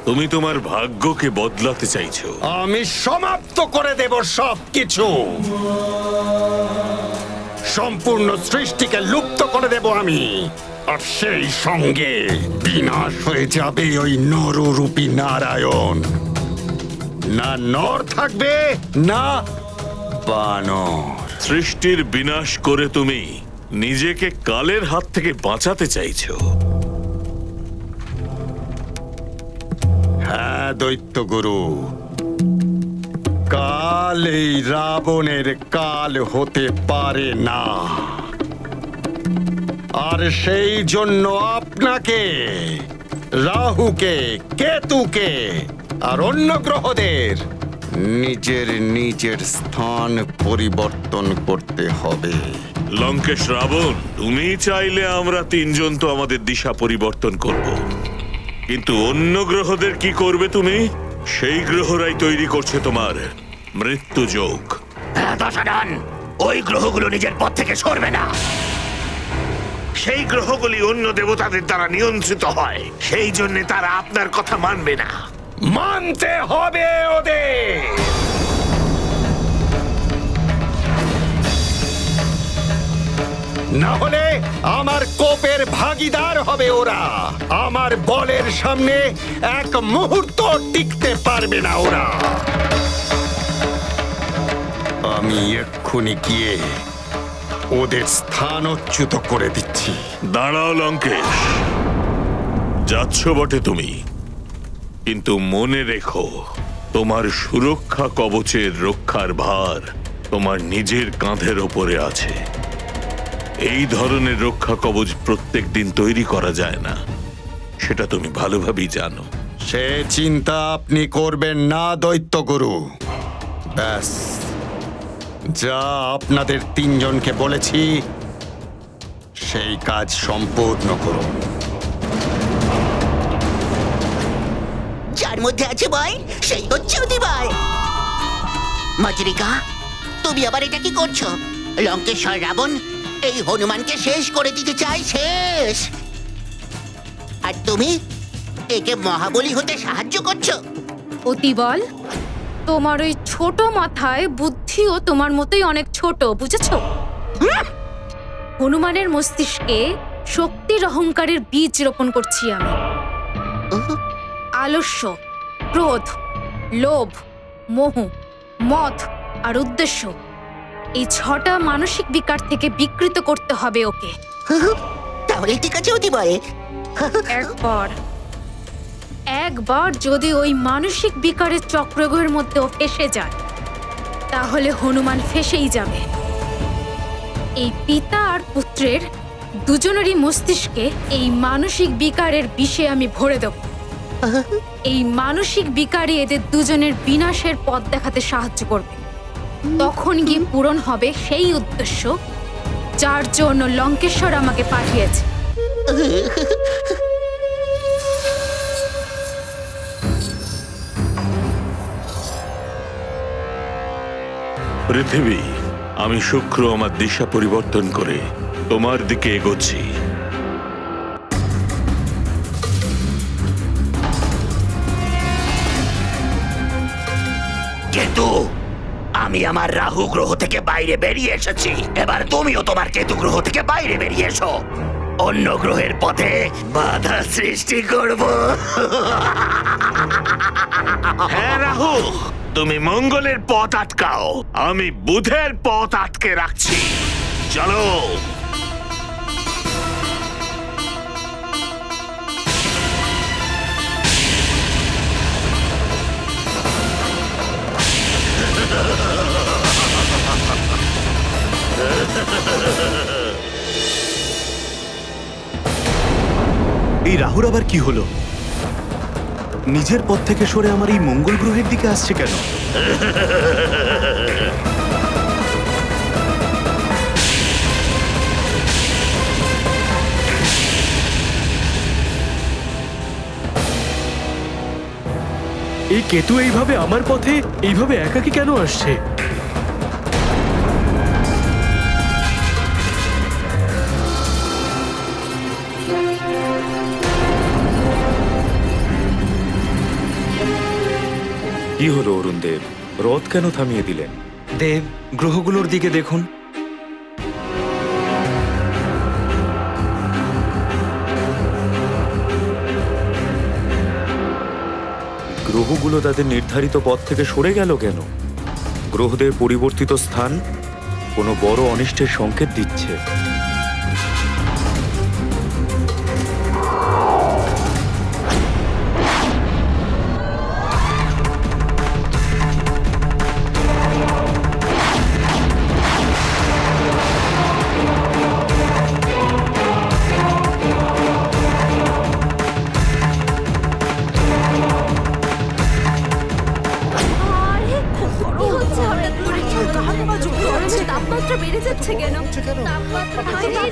তুমি তোমার ভাগ্যকে বদলাতে চাইছো। আমি সমাপ্ত করে দেব সবকিছু। সম্পূর্ণ সৃষ্টিকে লুপ্ত করে দেব আমি। আর সেই সঙ্গে বিনাশ হয়ে যাবে ওই নররূপী নারায়ণ। না নর থাকবে না বানর। সৃষ্টির বিনাশ করে তুমি নিজেকে কালের হাত থেকে বাঁচাতে চাইছো। হ্যাঁ দৈত্যগুরু, কাল এই রাবণের কাল হতে পারে না। আর সেই জন্য আপনাকে, রাহুকে, কেতুকে আর অন্য গ্রহদের নিজের নিজের স্থান পরিবর্তন করতে হবে। লঙ্কেশ রাবণ, তুমি চাইলে আমরা তিনজন তো আমাদের দিশা পরিবর্তন করব, কিন্তু অন্য গ্রহদের কি করবে তুমি? সেই গ্রহরাই তৈরি করছে তোমার মৃত্যু যোগ। দশানন, ওই গ্রহগুলো নিজের পথ থেকে সরবে না। সেই গ্রহগুলি অন্য দেবতাদের দ্বারা নিয়ন্ত্রিত হয়, সেই জন্য তারা আপনার কথা মানবে না। মানতে হবে ওদের। না হলে আমার কোপের ভাগীদার হবে ওরা। আমার বলের সামনে এক মুহূর্ত টিকতে পারবে না ওরা। আমি এক্ষুনি গিয়ে ওদের স্থানচ্যুত করে দিচ্ছি। দাঁড়াও লঙ্কেশ, যাচ্ছ বটে তুমি, কিন্তু মনে রেখো তোমার সুরক্ষা কবচের রক্ষার ভার তোমার নিজের কাঁধের ওপরে আছে। এই ধরনের রক্ষা কবচ প্রত্যেক দিন তৈরি করা যায় না, সেটা তুমি ভালোভাবেই জানো। সে চিন্তা আপনি করবেন না দৈত্যগুরু। ব্যাস, যা আপনাদের তিনজনকে বলেছি সেই কাজ সম্পূর্ণ করুন। যার মধ্যে আছে ভয়, সেই হচ্ছে অতিভয়। মজরিকা, তুমি আবার এটা কি করছো? লঙ্কেশ্বর রাবণ এই হনুমানকে শেষ করে দিতে চাই, শেষ। আর তুমি একে মহাবলী হতে সাহায্য করছো। অতিবল, তোমার ওই ছোট মাথায় বুদ্ধিও তোমার মতোই অনেক ছোট, বুঝেছো? হনুমানের মস্তিষ্কে শক্তির অহংকারের বীজ রোপণ করছি আমি। আলস্য, ক্রোধ, লোভ, মোহ, মদ আর উদ্দেশ্য, এই 6টা মানসিক বিকার থেকে বিকৃত করতে হবে ওকে। তাহলে ঠিক আছে অতিভয়। একবার যদি ওই মানসিক বিকারের চক্রগের মধ্যে ও ফেসে যায়, তাহলে হনুমান ফেসেই যাবে। এই পিতা আর পুত্রের দুজনেরই মস্তিষ্কে এই মানসিক বিকারের বিষে আমি ভরে দেব। এই মানসিক বিকারই এদের দুজনের বিনাশের পথ দেখাতে সাহায্য করবে। তখন গিয়ে পূরণ হবে সেই উদ্দেশ্য যার জন্য লঙ্কেশ্বর আমাকে পাঠিয়েছে। পৃথিবী, আমি শুক্র আমার দিশা পরিবর্তন করে তোমার দিকে এগোচ্ছি। কিন্তু আমি আমার রাহু গ্রহ থেকে বাইরে বেরিয়ে এসেছি, এবার তুমিও তোমার কেতু গ্রহ থেকে বাইরে বেরিয়ে এসো। অন্য গ্রহের পথে বাধা সৃষ্টি করব। হ্যাঁ রাহু, তুমি মঙ্গলের পথ আটকাও, আমি বুধের পথ আটকে রাখছি। চলো। এই রাহুর আবার কি হলো? নিজের পথ থেকে সরে আমার এই মঙ্গল গ্রহের দিকে আসছে কেন? এই কেতু এইভাবে আমার পথে এইভাবে একাকী কেন আসছে? কি হলো অরুণদেব, রথ কেন থামিয়ে দিলেন? দেব, গ্রহগুলোর দিকে দেখুন। গ্রহগুলো তাদের নির্ধারিত পথ থেকে সরে গেল কেন? গ্রহদের পরিবর্তিত স্থান কোনো বড় অনিষ্টের সংকেত দিচ্ছে। তাপমাত্রা বেড়ে যাচ্ছে কেন? তাপমাত্রা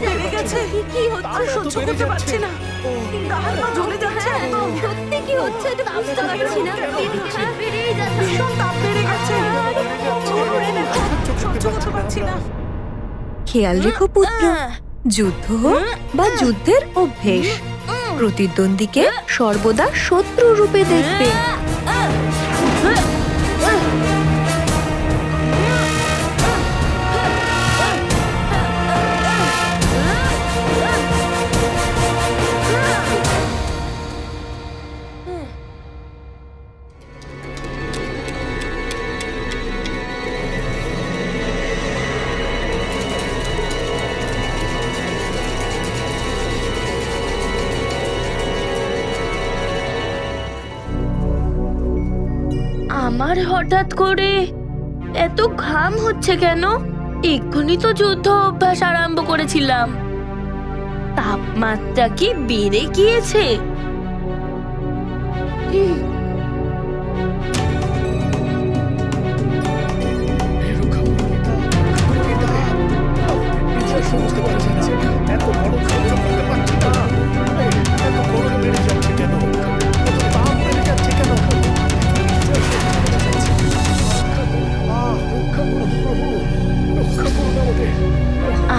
বেড়ে গেছে। কি হচ্ছে? সহ্য করতে পারছি না। গায়ের পা জ্বলে যাচ্ছে। সত্যি কি হচ্ছে? এটা বুঝতে পারছি না। বেড়েই যাচ্ছে। ভীষণ তাপ বেড়ে গেছে। সহ্য করতে পারছি না। খেয়াল রেখো পুত্র, যুদ্ধ হোক বা যুদ্ধের অভ্যেস, প্রতিদ্বন্দ্বীকে সর্বদা শত্রু রূপে দেখবে। আমার হঠাৎ করে এত ঘাম হচ্ছে কেন? এক্ষুনি তো যুদ্ধ অভ্যাস আরম্ভ করেছিলাম। তাপমাত্রা কি বেড়ে গিয়েছে?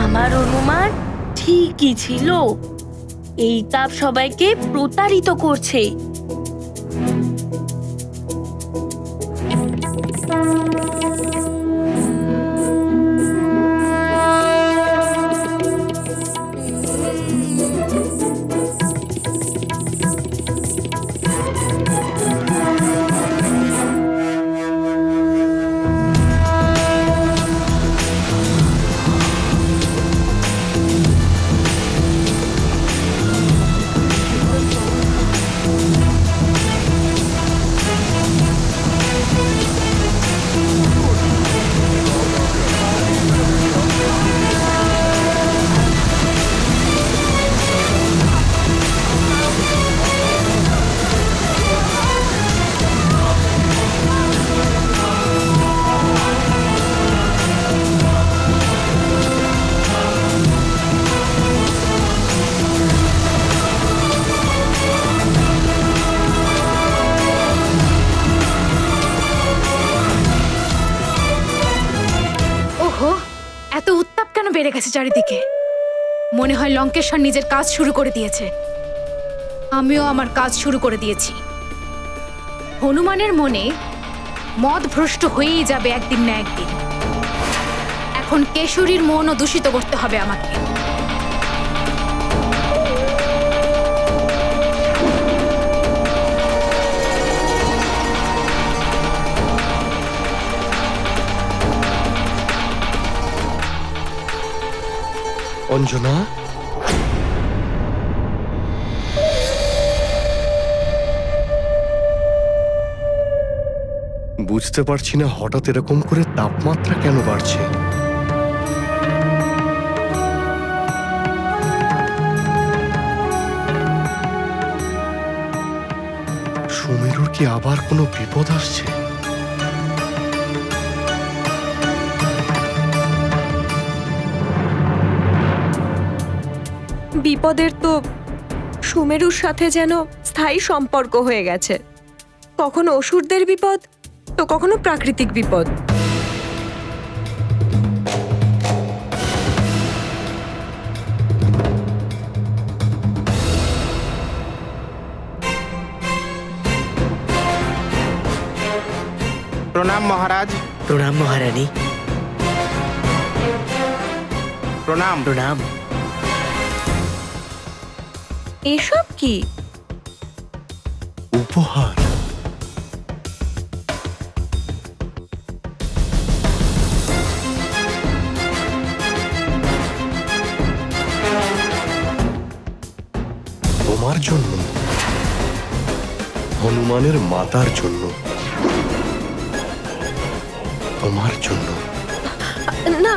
আমার অনুমান ঠিকই ছিল। এই তাপ সবাইকে প্রতারিত করছে। এত উত্তাপ কেন বেড়ে গেছে চারিদিকে? মনে হয় লঙ্কেশ্বর নিজের কাজ শুরু করে দিয়েছে। আমিও আমার কাজ শুরু করে দিয়েছি। হনুমানের মনে মদ ভ্রষ্ট হয়েই যাবে একদিন না একদিন। এখন কেশরীর মনও দূষিত করতে হবে আমাকে। অঞ্জনা, বুঝতে পারছি না হঠাৎ এরকম করে তাপমাত্রা কেন বাড়ছে। সুমেরুর কি আবার কোনো বিপদ আসছে? বিপদের তো সুমেরুর সাথে যেন স্থায়ী সম্পর্ক হয়ে গেছে। কখনো অসুরদের বিপদ, তো কখনো প্রাকৃতিক বিপদ। মহারাজ। প্রণাম মহারানী। প্রণাম। প্রণাম। এসব কি? উপহার? তোমার জন্য, হনুমানের মাতার জন্য, তোমার জন্য। না,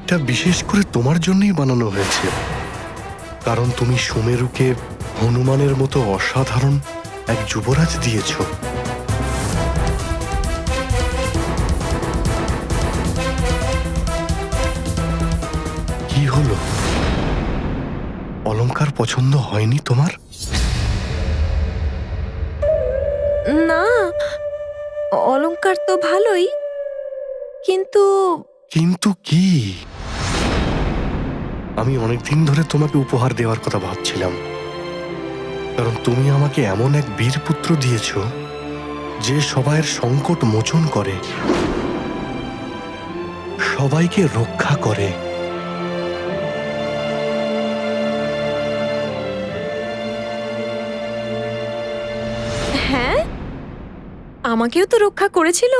এটা বিশেষ করে তোমার জন্যই বানানো হয়েছে, কারণ তুমি সুমেরুকে হনুমানের মতো অসাধারণ এক যুবরাজ দিয়েছ। কি হলো, অলংকার পছন্দ হয়নি তোমার? না, অলংকার তো ভালোই, কিন্তু কিন্তু কি? আমি অনেকদিন ধরে তোমাকে উপহার দেওয়ার কথা ভাবছিলাম, কারণ তুমি আমাকে এমন এক বীরপুত্র দিয়েছ যে সবাইয়ের সংকট মোচন করে, সবাইকে রক্ষা করে। হ্যাঁ, আমাকেও তো রক্ষা করেছিল।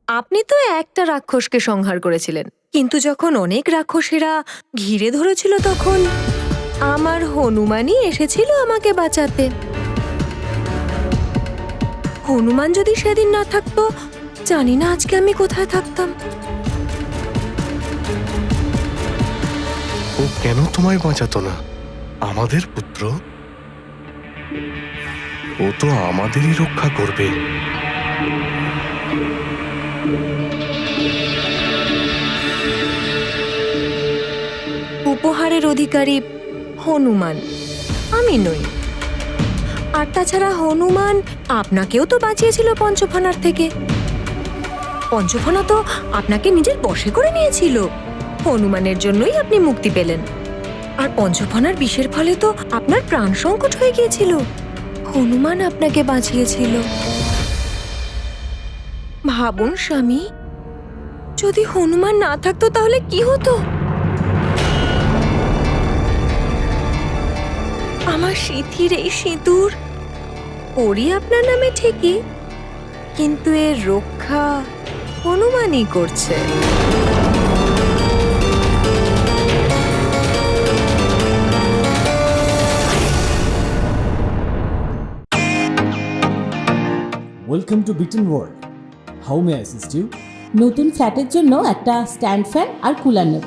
আপনি তো একটা রাক্ষসকে সংহার করেছিলেন, কিন্তু যখন অনেক রাক্ষসেরা ঘিরে ধরেছিল তখন আমার হনুমানই এসেছিল আমাকে বাঁচাতে। হনুমান যদি সেদিন না থাকতো, জানি না আজকে আমি কোথায় থাকতাম। ও কেন তোমায় বাঁচাতো না? আমাদের পুত্র, ও তো আমাদেরই রক্ষা করবে। উপহারের অধিকারী হনুমান, আমি নই। আর তাছাড়া হনুমান আপনাকেও তো বাঁচিয়েছিল পঞ্চফানার থেকে। পঞ্চফানা তো আপনাকে নিজের বশে করে নিয়েছিল, হনুমানের জন্যই আপনি মুক্তি পেলেন। আর পঞ্চফানার বিষের ফলে তো আপনার প্রাণ সংকট হয়ে গিয়েছিল, হনুমান আপনাকে বাঁচিয়েছিল। ভাবুন স্বামী, যদি হনুমান না থাকতো তাহলে কি হতো? আমার সিঁথির এই সিঁদুর পরি আপনার নামে ঠিকই, কিন্তু এর রক্ষা হনুমানই করছে। Welcome to Bitten World. How may I assist you? নতুন ফ্ল্যাটের জন্য একটা স্ট্যান্ড ফ্যান আর কুলার নেব।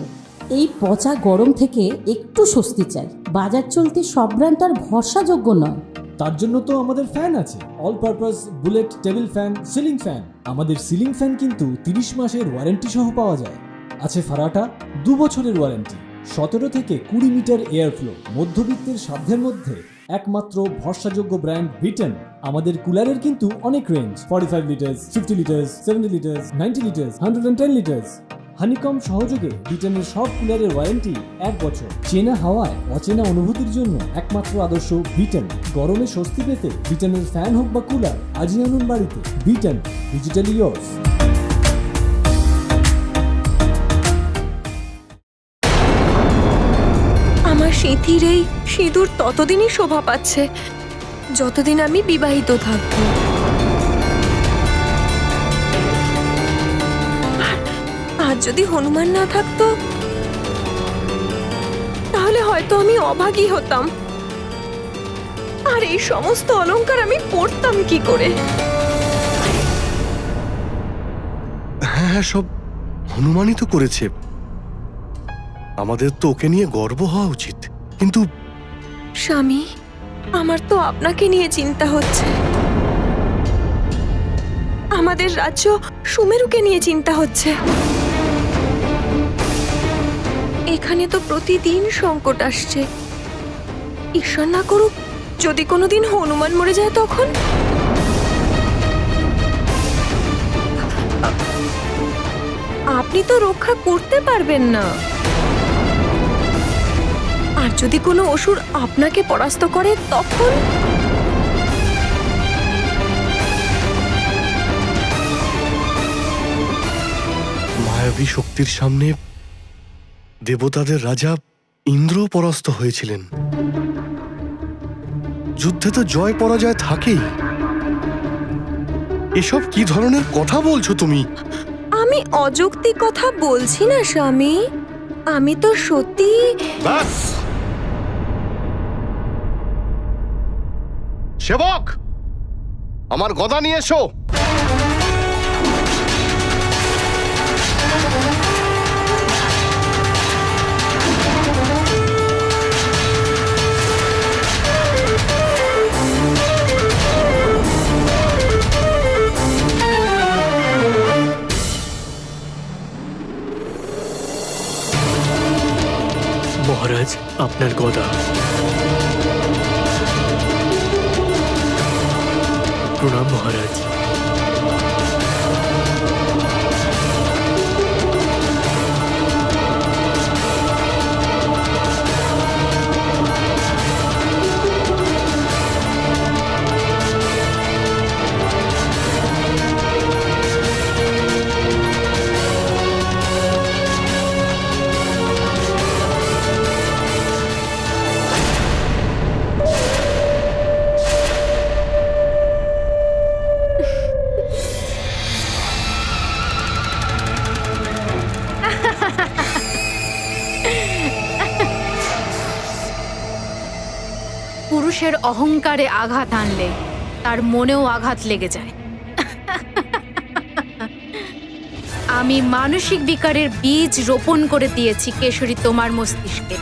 এই পচা গরম থেকে একটু স্বস্তি চাই। বাজার চলতে সব ব্র্যান্ড আর ভরসাযোগ্য নয়। তার জন্য তো আমাদের ফ্যান আছে, all purpose bullet table fan, ceiling fan. আমাদের সিলিং ফ্যান কিন্তু 30 মাসের ওয়ারেন্টি সহ পাওয়া যায়। আছে ফারাটা 2 বছরের ওয়ারেন্টি, 17 থেকে 20 মিটার এয়ার ফ্লো। মধ্যবিত্তের সাধ্যের মধ্যে একমাত্র ভরসাযোগ্য ব্র্যান্ড বিটেন। আমাদের কুলারের কিন্তু অনেক range, 45 litres, 50 litres, 70 litres, 90 litres, 110 litres. Honeycomb সহযোগে বিটেনের সব কুলারের ওয়ারেন্টি 1 বছর। চেনা হাওয়ায় অচেনা অনুভূতির জন্য একমাত্র আদর্শ বিটেন। গরমে স্বস্তি পেতে বিটেনের ফ্যান হোক বা কুলার, আজই আনুন বাড়িতে। Beaten, digitally yours. আমার সিঁথির এই সিঁদুর ততদিনই শোভা পাচ্ছে যতদিন আমি বিবাহিত থাকব। আর যদি হনুমান না থাকতো তাহলে হয়তো আমি অভাগী হতাম, আর এই সমস্ত অলংকার আমি পরতাম কি করে? হ্যাঁ হ্যাঁ, সব হনুমানই তো করেছে। আমাদের তো ওকে নিয়ে গর্ব হওয়া উচিত। কিন্তু স্বামী, আমার তো আপনাকে নিয়ে চিন্তা হচ্ছে। আমাদের রাজ্য সুমেরুকে নিয়ে চিন্তা হচ্ছে। এখানে তো প্রতিদিন সংকট আসছে। ঈশ্বর না করুক যদি কোনোদিন হনুমান মরে যায় তখন। আপনি তো রক্ষা করতে পারবেন না। আর যদি কোনো অসুর আপনাকে পরাস্ত করে তখন? মায়াবী শক্তির সামনে দেবতাদের রাজা ইন্দ্র পরাস্ত হয়েছিলেন। যুদ্ধে তো জয় পরাজয় থাকেই। এসব কি ধরনের কথা বলছো তুমি? আমি অযৌক্তিক কথা বলছি না স্বামী, আমি তো সত্যি। ব্যাস! সেবক, আমার গদা নিয়ে এসো। মহারাজ, আপনার গদা। প্রণাম মহারাজ। পুরুষের অহংকারে আঘাত আনলে তার মনেও আঘাত লেগে যায়। আমি মানসিক বিকারের বীজ রোপণ করে দিয়েছি কেশরী তোমার মস্তিষ্কে।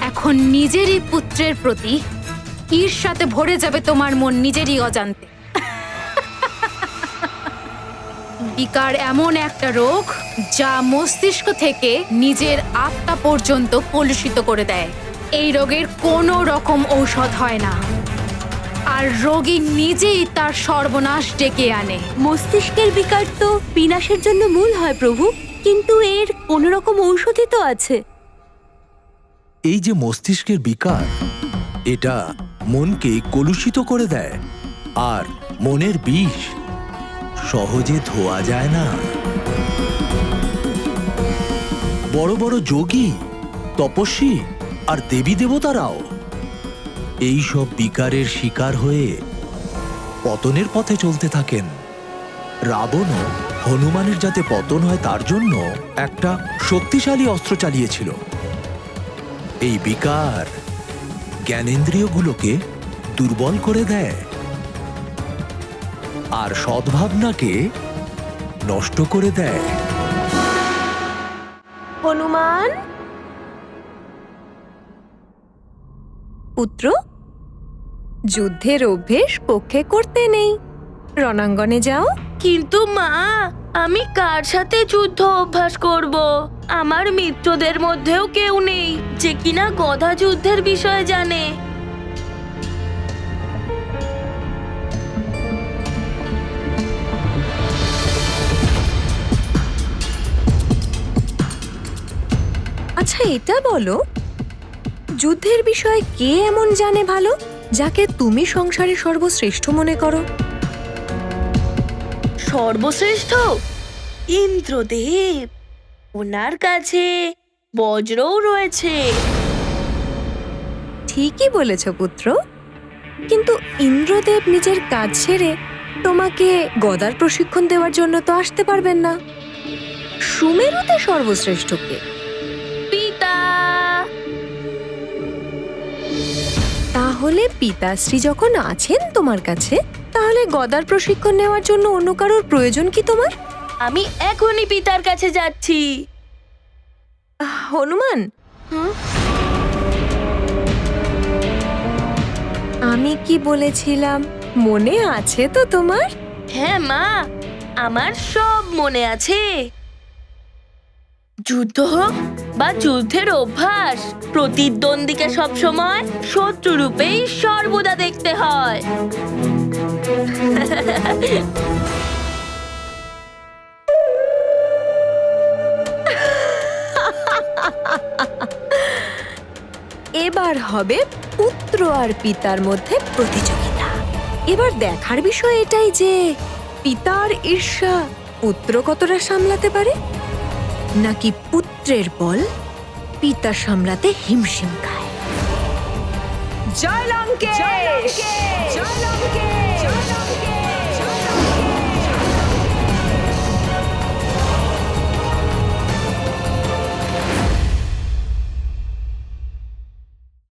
এখন নিজেরই পুত্রের প্রতি ঈর্ষাতে ভরে যাবে তোমার মন নিজেরই অজান্তে। বিকার এমন একটা রোগ যা মস্তিষ্ক থেকে নিজের আত্মা পর্যন্ত কলুষিত করে দেয়। এই রোগের কোনো রকম ঔষধ হয় না, আর রোগী নিজেই তার সর্বনাশ ডেকে আনে। মস্তিষ্কের বিকার তো বিনাশের জন্য মূল হয় প্রভু, কিন্তু এর কোনো রকম ঔষধই তো আছে। এই যে মস্তিষ্কের বিকার, এটা মনকে কলুষিত করে দেয়, আর মনের বিষ সহজে ধোয়া যায় না। বড় বড় যোগী, তপস্বী আর দেবী দেবতারাও এই সব বিকারের শিকার হয়ে পতনের পথে চলতে থাকেন। রাবণও হনুমানের যাতে পতন হয় তার জন্য একটা শক্তিশালী অস্ত্র চালিয়েছিল। এই বিকার জ্ঞানেন্দ্রিয়গুলোকে দুর্বল করে দেয় আর সদ্ভাবনাকে নষ্ট করে দেয়। হনুমান পুত্র, যুদ্ধের অভ্যেস পক্ষে করতে নেই, রণাঙ্গনে যাও। কিন্তু মা, আমি কার সাথে যুদ্ধ অভ্যাস করব? আমার মিত্রদের মধ্যেও কেউ নেই যে কিনা গদা যুদ্ধের বিষয়ে জানে। আচ্ছা এটা বলো, যুদ্ধের বিষয়ে কে এমন জানে ভালো যাকে তুমি সংসারে সর্বশ্রেষ্ঠ মনে করো? সর্বশ্রেষ্ঠ ইন্দ্রদেব, ওনার কাছে বজ্রও রয়েছে। ঠিকই বলেছ পুত্র, কিন্তু ইন্দ্রদেব নিজের কাজ ছেড়ে তোমাকে গদার প্রশিক্ষণ দেওয়ার জন্য তো আসতে পারবেন না। সুমেরুতে সর্বশ্রেষ্ঠ কে? পিতা। তাহলে পিতাশ্রী যখন আছেন তোমার কাছে, তাহলে গদার প্রশিক্ষণ নেওয়ার জন্য অন্য কারোর প্রয়োজন কি তোমার? আমি এখনই পিতার কাছে যাচ্ছি। হনুমান, আমি কি বলেছিলাম মনে আছে তো তোমার? হ্যাঁ মা, আমার সব মনে আছে। যুদ্ধ হোক বা যুদ্ধের অভ্যাস, প্রতিদ্বন্দ্বীকে সবসময় শত্রু রূপেই সর্বদা দেখতে হয়। এবার হবে পুত্র আর পিতার মধ্যে প্রতিযোগিতা। এবার দেখার বিষয় এটাই যে পিতার ঈর্ষা পুত্র কতটা সামলাতে পারে, নাকি পুত্রের বল পিতা সামলাতে হিমশিম খায়। জয় লঙ্কেশ! জয় লঙ্কেশ!